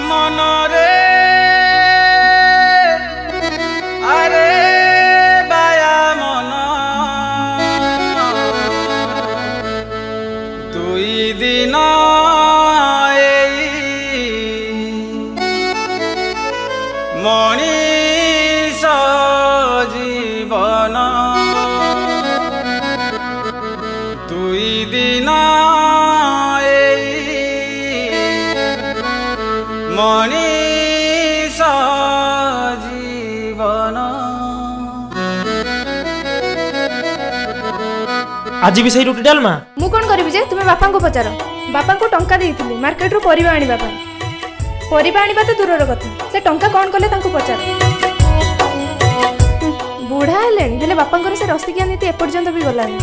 মনরে আরে বায়া মন দুই দিন এই মনিষ জীবন দুই দিন এই মনিষ জীবন। आज भी सही रुटी डालमा मु कौन करी जे तुम बापा को पचार बापा को टंका देइथिली मार्केट रो परिबा आनिबा पई परिबा आनिबा तो दूरर कथा से टंका कौन कले तांको पचार बुढ़ा हेलेनी हेले बापा से रसिकिया नीति एपर्यंत भी गलानी।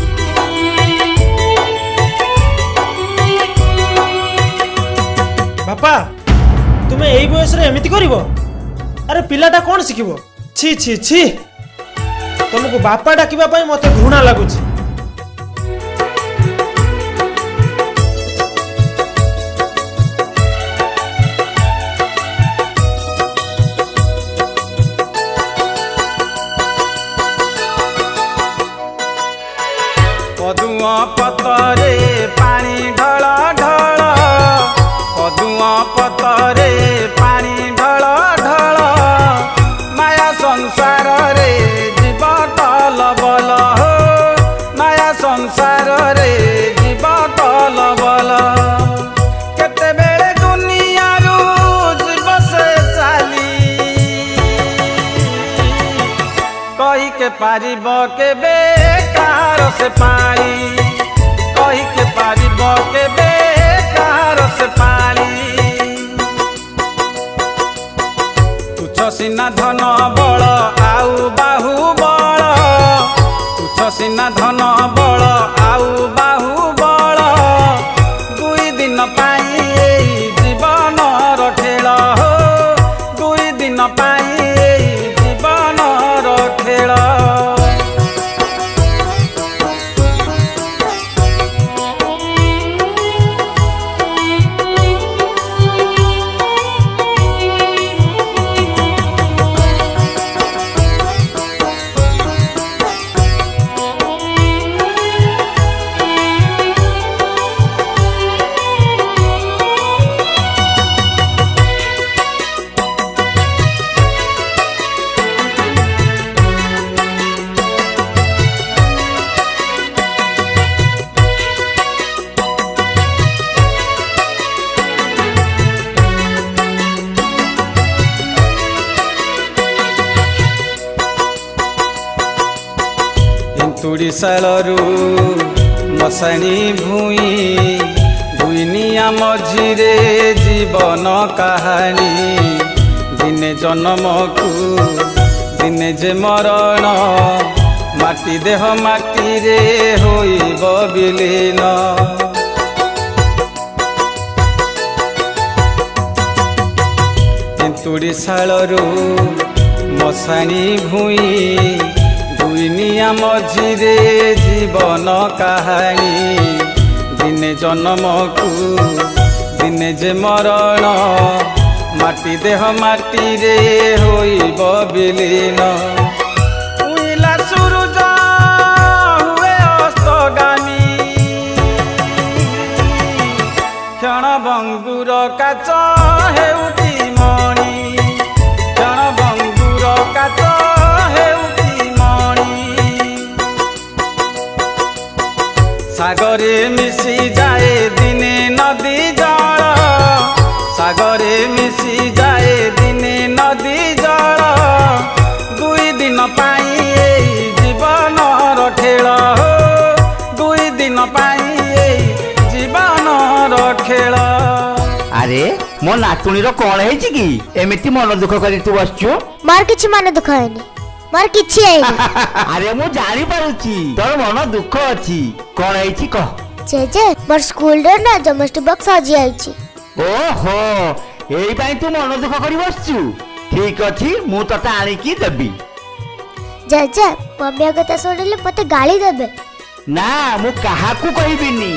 बापा तुमे एई बयस रे एमिति करिवो अरे पिलाटा कोन शिखिबो छी छी छी तुमको बापा डाकिबा पई मते घृणा लागुची। कदुआ पतरे पानी ढल ढल कदुआ पतरे पानी ढल ढल माया संसार रे जीव टल बल हो माया संसार रे जीव टल बल केते बेले दुनिया रू जीव से चाली कही के पारिब के बेकार से पाली कही के पारिब के बेकार से पाली तुच्छ सिना धन बल आउ बाहु बल तुच्छ सिना धन बल आउ बाहु बल दुई दिन पाई जीवन खेल हो दुई दिन पाई जीवन खेल। तुड़ीशालू मशाणी भूई दुनिया मझिरे जीवन कहानी दिने जन्म को दिने जे मरण माटी देह माटी रे होइब विलीन तुड़ीशालू मशाणी भूई दुनिया मझिरे जीवन कहानी दिने जन्म को दिने जे मरण माटी देह माटी रे होइब विलीन उइला सूरज हुए अस्तगामी क्षण बंगुर काच हेउटी मणि क्षण बंगुर काच सागरे मिसी जाए दिने नदी जल सागरे मिसी जाए दिने नदी जल दुई दिन पाई जीवन खेल हो दुई दिन पाई जीवन खेल। अरे मो नातुणी कौन है कि एमती मन दुख कर तू बसचु मार किछि मन दुख हैनी मार किछि आइनी अरे मु जानि पारुची तोर मन दुख अछि कोन आइछि कह जे मोर स्कूल रे ना जमस्ट बॉक्स आजी आइछि ओहो एई पई तू मन दुख करि बसचु ठीक अछि मु तता आनी की देबी जे मम्मी कथा सुनिले मते गाली देबे ନା ମୁଁ କାହାକୁ କହିବିନି।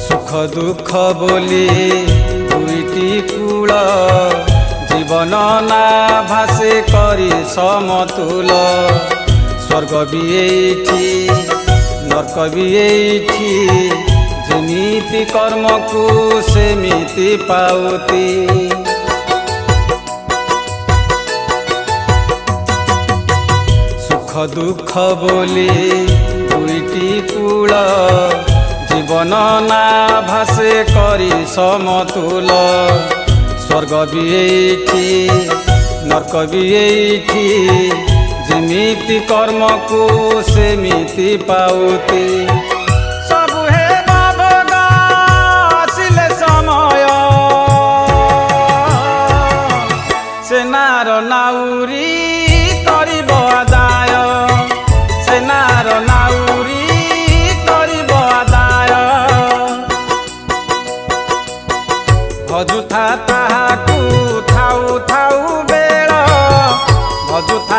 সুখ দুঃখ বলি দুইটি কূল জীবন না ভাসে করি সমতুল স্বর্গ বি এইঠি নর্ক বি এইঠি যেমিতি কর্মকু সেমিতি পাউতি সুখ দুঃখ বলি দুইটি কূল জীবন না ভাসে করি সমতুল স্বর্গ বি এইঠি নর্ক বি এইঠি যেমিতি কর্মকু সেমিতি পাউতি সবু হেব ভোগ আসিলে সময় সেনার নাউরি তরিব আদায় সেনার নাউরি তরিব আদায় অযথা তাহাকু থাউ থাউ বেଳ অযথা